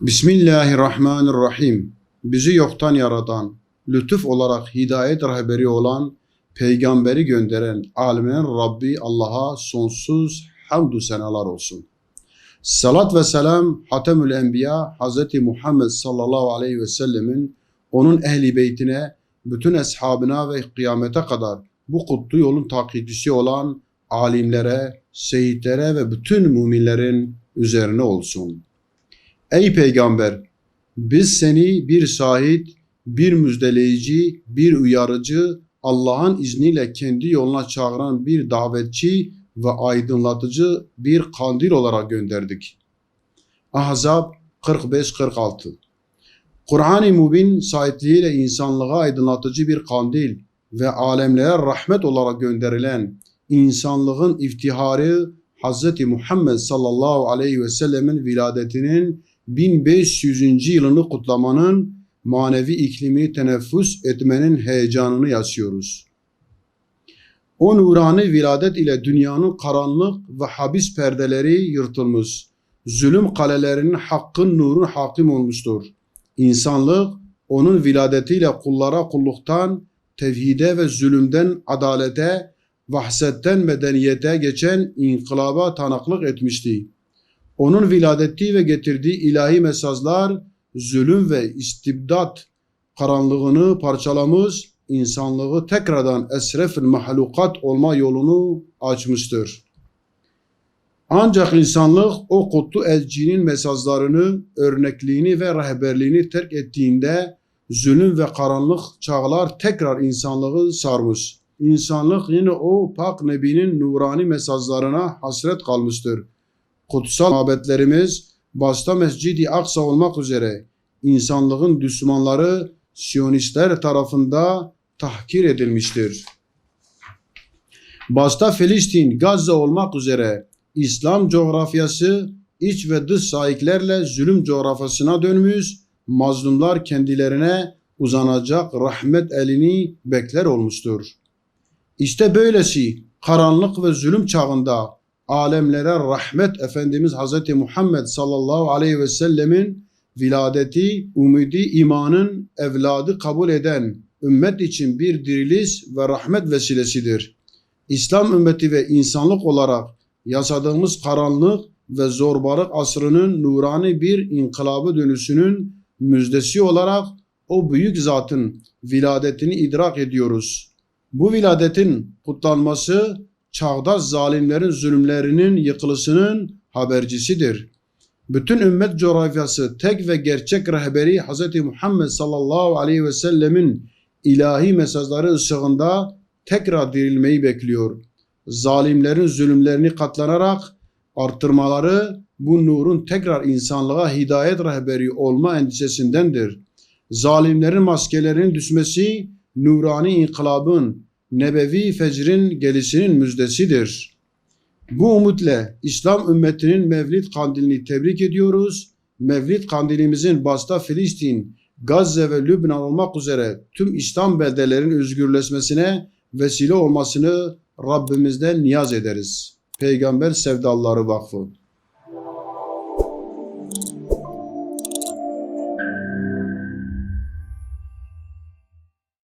Bismillahirrahmanirrahim. Bizi yoktan yaradan, lütuf olarak hidayet rehberi olan, peygamberi gönderen alemlerin Rabbi Allah'a sonsuz hamdü senalar olsun. Salat ve selam Hatemül Enbiya Hz. Muhammed sallallahu aleyhi ve sellemin, onun ehli beytine, bütün eshabına ve kıyamete kadar bu kutlu yolun takipçisi olan alimlere, seyitlere ve bütün müminlerin üzerine olsun. Ey peygamber! Biz seni bir şahit, bir müjdeleyici, bir uyarıcı, Allah'ın izniyle kendi yoluna çağıran bir davetçi ve aydınlatıcı bir kandil olarak gönderdik. Ahzab 45-46. Kur'an-ı Mubin şahitliğiyle insanlığa aydınlatıcı bir kandil ve alemlere rahmet olarak gönderilen insanlığın iftiharı Hz. Muhammed sallallahu aleyhi ve sellemin viladetinin 1500. yılını kutlamanın manevi iklimini teneffüs etmenin heyecanını yaşıyoruz. O nurani viladet ile dünyanın karanlık ve habis perdeleri yırtılmış, zulüm kalelerinin hakkın nurun hakim olmuştur. İnsanlık onun viladetiyle kullara kulluktan, tevhide ve zulümden adalete, vahsetten medeniyete geçen inkılaba tanıklık etmişti. Onun viladeti ve getirdiği ilahi mesajlar zulüm ve istibdat karanlığını parçalamış, insanlığı tekrardan esref-ül mahlukat olma yolunu açmıştır. Ancak insanlık o kutlu elçinin mesajlarını, örnekliğini ve rehberliğini terk ettiğinde zulüm ve karanlık çağlar tekrar insanlığı sarmış. İnsanlık yine o pak nebinin nurani mesajlarına hasret kalmıştır. Kutsal mabetlerimiz başta Mescid-i Aksa olmak üzere insanlığın düşmanları Siyonistler tarafından tahkir edilmiştir. Başta Filistin, Gazze olmak üzere İslam coğrafyası iç ve dış sahiplerle zulüm coğrafyasına dönmüş, mazlumlar kendilerine uzanacak rahmet elini bekler olmuştur. İşte böylesi karanlık ve zulüm çağında alemlere rahmet Efendimiz Hz. Muhammed sallallahu aleyhi ve sellemin viladeti, umudi imanın evladı kabul eden ümmet için bir diriliş ve rahmet vesilesidir. İslam ümmeti ve insanlık olarak yaşadığımız karanlık ve zorbalık asrının nurani bir inkılabı dönüşünün müjdesi olarak o büyük zatın viladetini idrak ediyoruz. Bu viladetin kutlanması çağdaş zalimlerin zulümlerinin yıkılışının habercisidir. Bütün ümmet coğrafyası tek ve gerçek rehberi Hz. Muhammed sallallahu aleyhi ve sellemin ilahi mesajları ışığında tekrar dirilmeyi bekliyor. Zalimlerin zulümlerini katlanarak artırmaları bu nurun tekrar insanlığa hidayet rehberi olma endişesindendir. Zalimlerin maskelerinin düşmesi nurani inkılabın, nebevi fecrin gelişinin müjdesidir. Bu umutla İslam ümmetinin Mevlid kandilini tebrik ediyoruz. Mevlid kandilimizin başta Filistin, Gazze ve Lübnan olmak üzere tüm İslam beldelerinin özgürleşmesine vesile olmasını Rabbimizden niyaz ederiz. Peygamber Sevdalıları Vakfı.